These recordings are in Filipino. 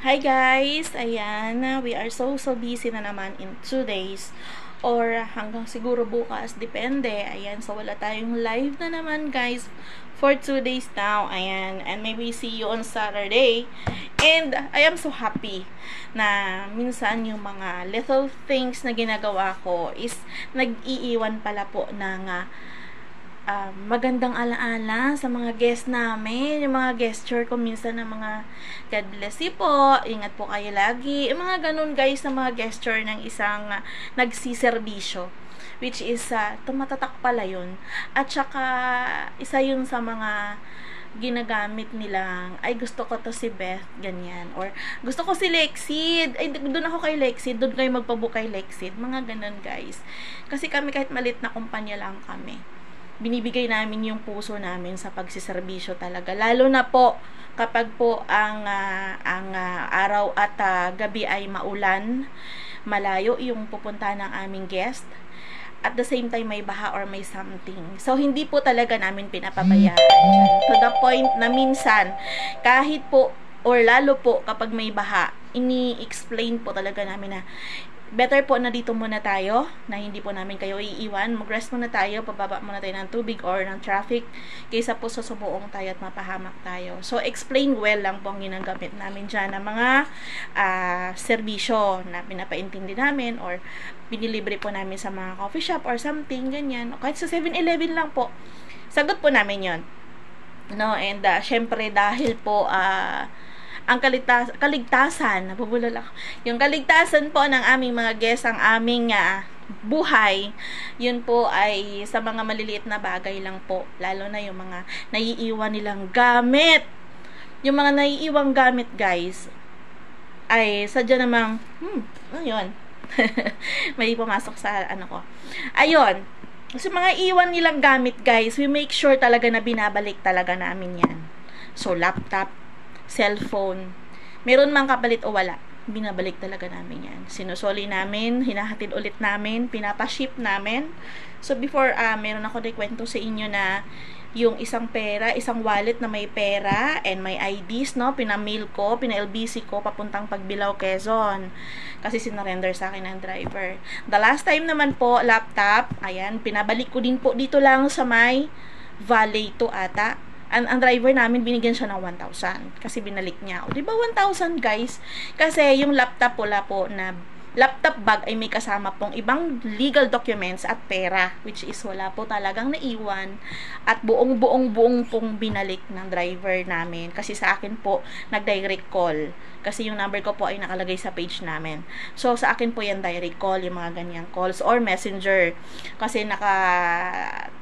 Hi guys! Ayan, we are so busy na naman in 2 days or hanggang siguro bukas, depende. Ayan, so wala tayong live na naman guys for 2 days now. Ayan, and maybe see you on Saturday. And I am so happy na minsan yung mga little things na ginagawa ko is nag-iiwan pala po ng magandang alaala sa mga guest namin, yung mga gesture ko minsan ng mga God bless you po, ingat po kayo lagi, yung mga ganun guys na mga gesture ng isang nagsiservisyo, which is tumatatak pala yun, at saka isa yun sa mga ginagamit nilang, ay gusto ko to si Beth, ganyan, or gusto ko si Lexid, ay doon ako kay Lexid, doon kayo magpabook kay Lexid, mga ganun guys, kasi kami kahit malit na kumpanya lang kami, binibigay namin yung puso namin sa pagsiservisyo talaga. Lalo na po kapag po ang araw at gabi ay maulan, malayo yung pupunta ng aming guest. At the same time may baha or may something. So hindi po talaga namin pinapabayaan. To the point na minsan kahit po or lalo po kapag may baha, ini-explain po talaga namin na better po na dito muna tayo, na hindi po namin kayo iiwan, mag-rest muna tayo, pababa muna tayo ng tubig or ng traffic, kaysa po sa sumuong tayo at mapahamak tayo. So, explain well lang po ang ginagamit namin dyan ng mga serbisyo na pinapaintindi namin or binilibre po namin sa mga coffee shop or something, ganyan. O kahit sa 7-Eleven lang po, sagot po namin yon. No? And, syempre, dahil po, ang kaligtasan, nabubulol ako. Yung kaligtasan po ng aming mga guests, ang aming buhay, yun po ay sa mga maliliit na bagay lang po. Lalo na yung mga naiiwan nilang gamit. Yung mga naiiwang gamit, guys, ay sadya namang, ano yun? May pumasok sa ano ko. Ayun. Kasi mga iwan nilang gamit, guys, we make sure talaga na binabalik talaga namin yan. So, laptop, cellphone, meron mang kapalit o wala, binabalik talaga namin yan. Sinusoli namin, hinahatid ulit namin, pinapaship namin. So, before, meron ako kwento sa inyo na yung isang isang wallet na may pera and may IDs, no? Pinamail ko, pina-LBC ko, papuntang Pagbilao, Quezon. Kasi sinurrender sa akin ng driver. The last time naman po, laptop, ayan, pinabalik ko din po dito lang sa may Valley to ata. Ang driver namin, binigyan siya ng 1,000 kasi binalik niya. O, diba 1,000 guys? Kasi yung laptop po na laptop bag ay may kasama pong ibang legal documents at pera, which is wala po talagang naiwan at buong pong binalik ng driver namin kasi sa akin po nag-direct call kasi yung number ko po ay nakalagay sa page namin. So sa akin po yan direct call, yung mga ganyang calls or messenger kasi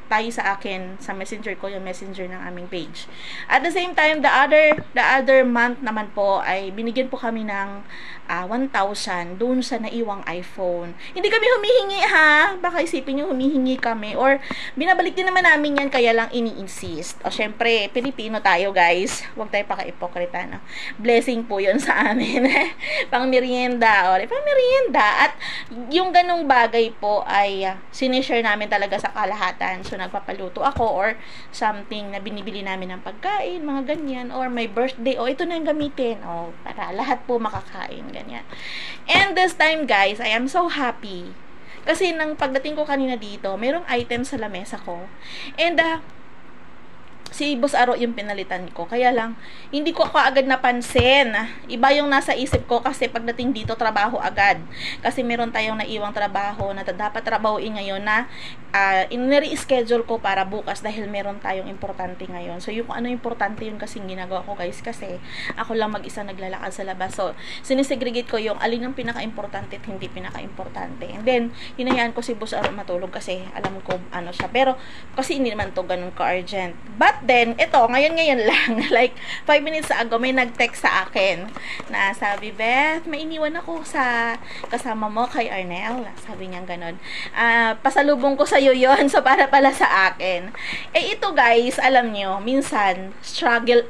tayo sa akin sa messenger ko, yung messenger ng aming page. At the same time, the other month naman po ay binigyan po kami ng 1,000 doon sa naiwang iPhone. Hindi kami humihingi ha, baka isipin nyo humihingi kami or binabalik din naman namin yan kaya lang ini-insist. O syempre, Pilipino tayo guys, huwag tayo paka-ipokrita, no? Blessing po yun sa amin. Pang merienda, pang merienda. At yung ganong bagay po ay sinishare namin talaga sa kalahatan. So nagpapaluto ako or something na binibili namin ng pagkain, mga ganyan, or may birthday, ito na yung gamitin, para lahat po makakain, ganyan. And this time guys, I am so happy kasi nang pagdating ko kanina dito, merong item sa lamesa ko and si Boss Aro yung pinalitan ko. Kaya lang, hindi ko kaagad napansin. Iba yung nasa isip ko kasi pagdating dito, trabaho agad. Kasi meron tayong naiwang trabaho na dapat trabahoin ngayon na in-reschedule ko para bukas dahil meron tayong importante ngayon. So, yung ano importante yun kasing ginagawa ko guys kasi ako lang mag-isa naglalakad sa labas. So, sinisegregate ko yung alin ang pinaka-importante at hindi pinaka-importante. And then, hinayaan ko si Boss Aro matulog kasi alam ko ano siya. Pero, kasi hindi naman to ganun ka-urgent. But then, ito, ngayon lang, like 5 minutes ago, may nag-text sa akin na sabi, Beth, may iniwan ako sa kasama mo kay Arnel. Sabi niya ganun. Pasalubong ko sa'yo yon so para pala sa akin. Ito guys, alam nyo, minsan, struggle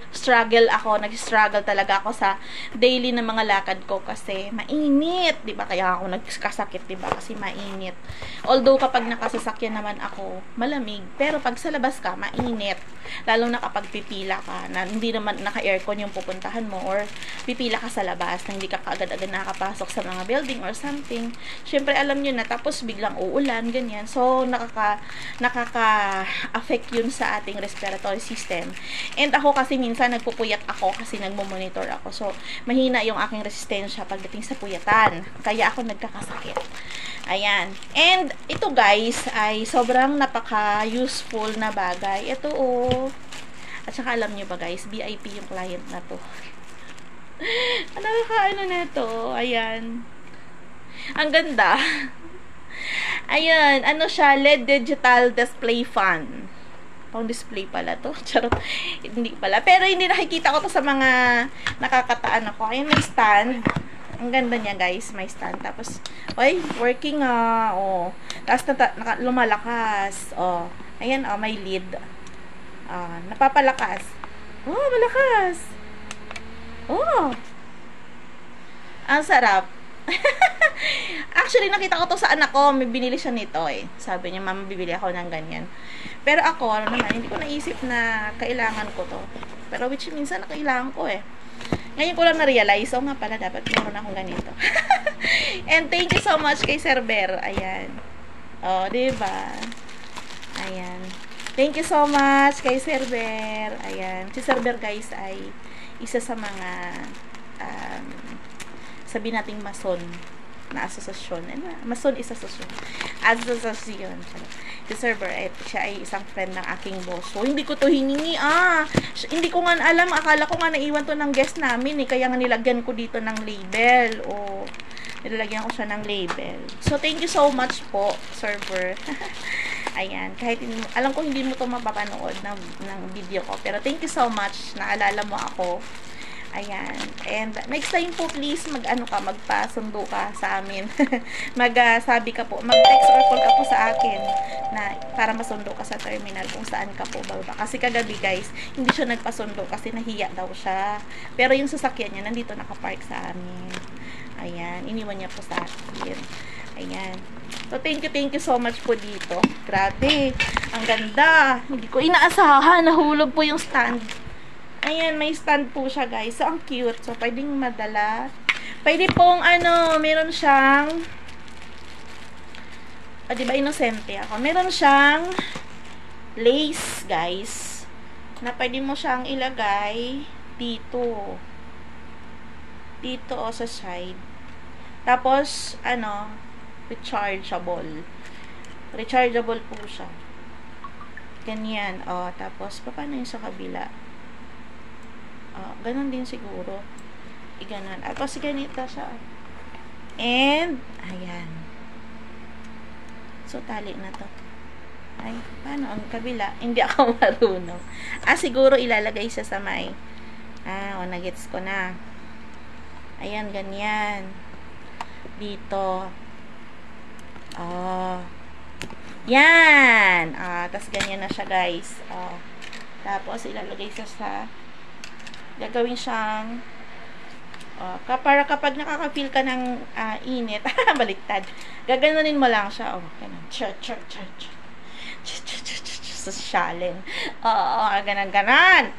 ako, nag-struggle talaga ako sa daily na mga lakad ko kasi mainit, diba? Kaya ako nagkasakit, diba? Kasi mainit. Although, kapag nakasasakyan naman ako, malamig. Pero pag sa labas ka, mainit. Lalo na kapag pipila ka, na hindi naman naka-aircon yung pupuntahan mo, or pipila ka sa labas, na hindi ka kaagad-agad nakakapasok sa mga building or something. Syempre, alam nyo na, tapos biglang uulan, ganyan. So, nakaka-affect yun sa ating respiratory system. And ako kasi minsan nagpupuyat ako kasi nagmo-monitor ako. So, mahina yung aking resistensya pagdating sa puyatan. Kaya ako nagkakasakit. Ayan. And, ito guys, ay sobrang napaka-useful na bagay. Ito, oh. At saka, alam nyo ba guys, VIP yung client na to. Nakaka-ano na to. Ayan. Ang ganda. Ayan. Ano siya? LED digital display fan. Pang display pala to. Charot. Hindi pala. Pero hindi nakikita ko to sa mga nakakataan ako. Ayan, may stand. Ang ganda niya, guys. May stand. Tapos, oy, working, oh. Tapos, lumalakas. Oh. Ayan, oh, may lid. Napapalakas. Oh, malakas. Oh. Ang sarap. Actually, nakita ko to sa anak ko. May binili siya nito, eh. Sabi niya, mama, bibili ako ng ganyan. Pero ako, ano naman, hindi ko naisip na kailangan ko to. Pero which minsan, kailangan ko, eh. Ngayon ko lang na-realize, nga pala, dapat meron akong ganito. And thank you so much kay Sir Ber. Ayan. Oh, diba? Ayan. Thank you so much kay Sir Ber. Ayan. Si Sir Ber, guys, ay isa sa mga sabi nating mason na asosasyon. Mason is asosasyon. Asosasyon. Si Sir Ber, siya ay isang friend ng aking boss. So, hindi ko to hiningi. Hindi ko nga alam. Akala ko nga naiwan to ng guest namin. Kaya nga nilagyan ko dito ng label. Nilagyan ko siya ng label. So, thank you so much po, Sir Ber. Ayan. Kahit, alam ko hindi mo to mapapanood ng video ko. Pero, thank you so much. Naalala mo ako. Ayan. And next time po, please, magpasundo ka sa amin. Sabi ka po, mag-text or call ka po sa akin na para masundo ka sa terminal kung saan ka po baba. Kasi kagabi, guys, hindi siya nagpasundo kasi nahiya daw siya. Pero yung sasakyan niya, nandito nakapark sa amin. Ayan. Iniwan niya po sa akin. Ayan. So, thank you so much po dito. Grabe. Ang ganda. Hindi ko inaasahan. Nahulog po yung stand. Ayan, may stand po siya, guys. So, ang cute. So, pwedeng madala. Pwede pong, meron siyang, diba, inosente ako. Meron siyang lace, guys, na pwede mo siyang ilagay dito. Dito, sa side. Tapos, rechargeable. Rechargeable po siya. Ganyan. Tapos, paano yung sa kabila? Ganon din siguro. Ganon. Tapos, ganito siya. And, ayan. So, tali na to. Ay, paano ang kabila? Hindi ako marunong. Siguro ilalagay siya sa may. Nagets ko na. Ayan, ganyan. Dito. Yan. Tapos, ganyan na siya, guys. Tapos, ilalagay siya sa gagawin siyang para kapag nakaka-feel ka ng init, baliktad, gaganunin mo lang siya. Ganun. Sosyalin. Ganan.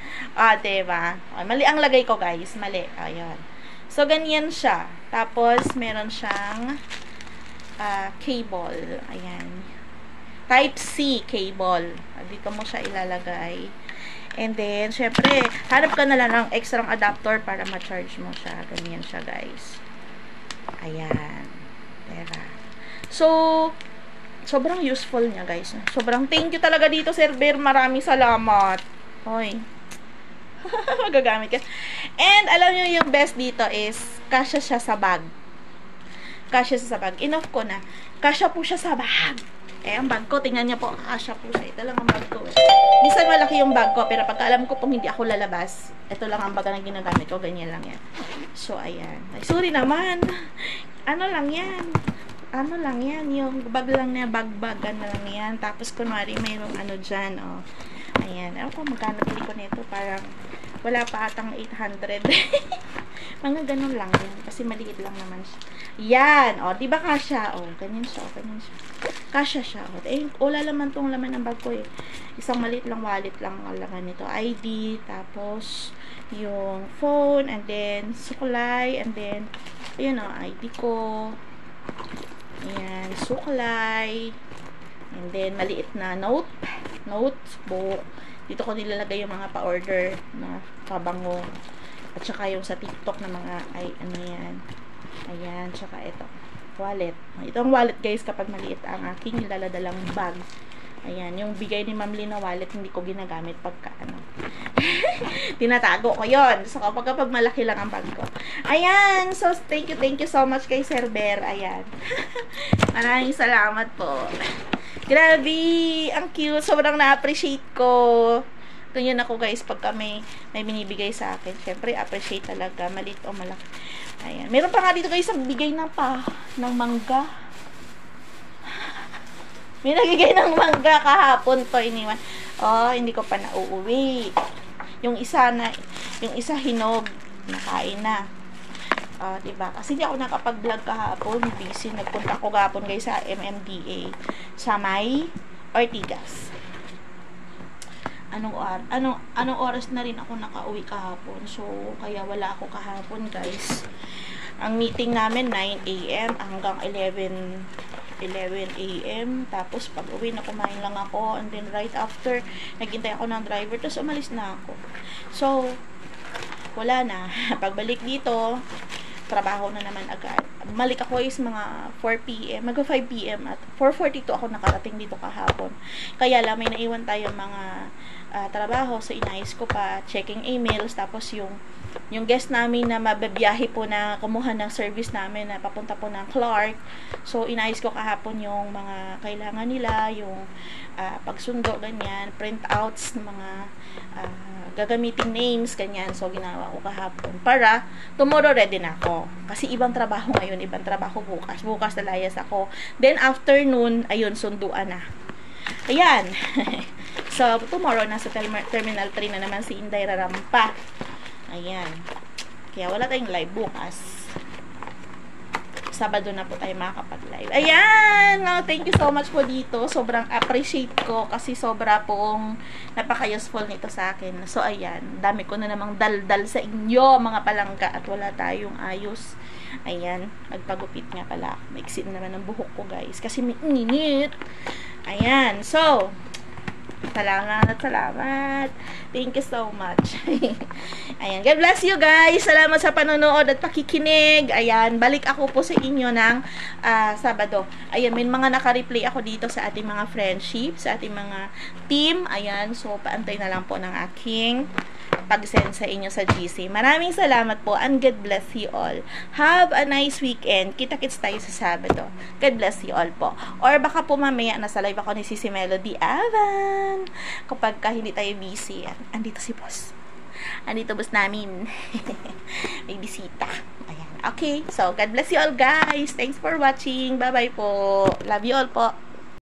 Diba? Mali ang lagay ko, guys. Mali. Ayan. So, ganyan siya. Tapos, meron siyang cable. Ayan. Type-C cable. Dito mo siya ilalagay. And then, syempre, hanap ka na lang ng extra adapter para ma-charge mo siya. Ganyan siya, guys. Ayan. Diba? So, sobrang useful niya, guys. Sobrang thank you talaga dito, Sir Ber. Maraming salamat. Hoy. Magagamit ka. And, alam nyo yung best dito is, kasya siya sa bag. Kasya siya sa bag. Enough ko na. Kasya po siya sa bag. Ang bag ko, tingnan niya po, kasya po siya. Ito lang ang bag ko. Minsan malaki yung bag ko, pero pagka alam ko pong hindi ako lalabas, ito lang ang bag na ginagamit ko, ganyan lang yan. So, ayan. Ay, sorry naman. Ano lang yan? Yung bag lang niya, bag-bagan na lang yan. Tapos, kunwari, mayroong dyan, Ayan. Ewan ko, magkano bili ko nito, parang, wala pa atang 800. Mga ganun lang yan. Kasi maliit lang naman siya. Yan. Diba kasya? Ganyan siya. Kasya siya. Wala laman tong laman ng bag ko eh. Isang maliit lang wallet lang ang laman nito. ID, tapos yung phone, and then suklay, and then ayun o, ID ko. Ayan, suklay. And then maliit na notebook. Dito ko nilalagay yung mga pa-order na pabango. At saka yung sa TikTok na mga, ay, ano yan. Ayan, tsaka ito. Wallet. Ito ang wallet guys kapag maliit ang aking nilaladalang bag. Ayan, yung bigay ni Ma'am Lee na wallet, hindi ko ginagamit pagka ano. Tinatago ko yon. So, kapag malaki lang ang bag ko. Ayan, so thank you so much kay Sir Bear. Ayan. Maraming salamat po. Grabe, ang cute. Sobrang na-appreciate ko. Ganyan ako guys, pagka may binibigay sa akin. Siyempre, appreciate talaga. Maliit o malaki. Ayan. Meron pa nga dito guys, ang bigay ng mangga. May nagigay ng mangga kahapon to iniwan. Oh, hindi ko pa nauuwi. Yung isa hinog, nakain na. Diba? Kasi hindi ako nakapag-vlog kahapon, busy. Nagpunta ko kahapon guys sa MMDA sa may Ortigas. Anong oras na rin ako nakauwi kahapon. So, kaya wala ako kahapon guys. Ang meeting namin 9 AM hanggang 11 AM. Tapos pag uwi na kumain lang ako, and then right after naghintay ako ng driver, tapos umalis na ako. So wala na. Pagbalik dito, trabaho na naman agad. Balik ako is mga 4 PM, mag 5 PM at 4:42 ako nakarating dito kahapon. Kaya lang may naiwan tayong mga trabaho, so inayos ko pa, checking emails, tapos yung guest namin na mababiyahe po na kumuha ng service namin na papunta po ng Clark. So, inayos ko kahapon yung mga kailangan nila, yung pagsundo, ganyan, printouts, mga gagamiting names, ganyan. So, ginawa ko kahapon para tomorrow ready na ako. Kasi ibang trabaho ngayon, ibang trabaho bukas. Bukas nalayas ako. Then, afternoon, ayun, sunduan na. Ayan. So, tomorrow, nasa Terminal 3 na naman si Inday Rarampa. Ayan. Kaya wala tayong live bukas. Sabado na po tayo makakapag-live. Ayan! No, thank you so much po dito. Sobrang appreciate ko kasi sobra pong napaka-useful nito sa akin. So, ayan. Dami ko na namang daldal sa inyo, mga palangga, at wala tayong ayos. Ayan. Nagpagupit nga pala. Maiksin naman ang buhok ko, guys. Kasi may init. Ayan. So, salamat. Thank you so much. Ayan. God bless you guys. Salamat sa panonood at pakikinig. Ayan. Balik ako po sa inyo ng Sabado. Ayan. May mga naka-replay ako dito sa ating mga friendship, sa ating mga team. Ayan. So, paantay na lang po ng aking pag-send sa inyo sa GC. Maraming salamat po and God bless you all. Have a nice weekend. Kita-kits tayo sa Sabado. God bless you all po. Or baka po mamaya nasa live ako ni Sisi Melody Avan. Kapag hindi tayo busy, andito si boss. Andito boss namin. May bisita. Ayan. Okay. So, God bless you all guys. Thanks for watching. Bye-bye po. Love you all po.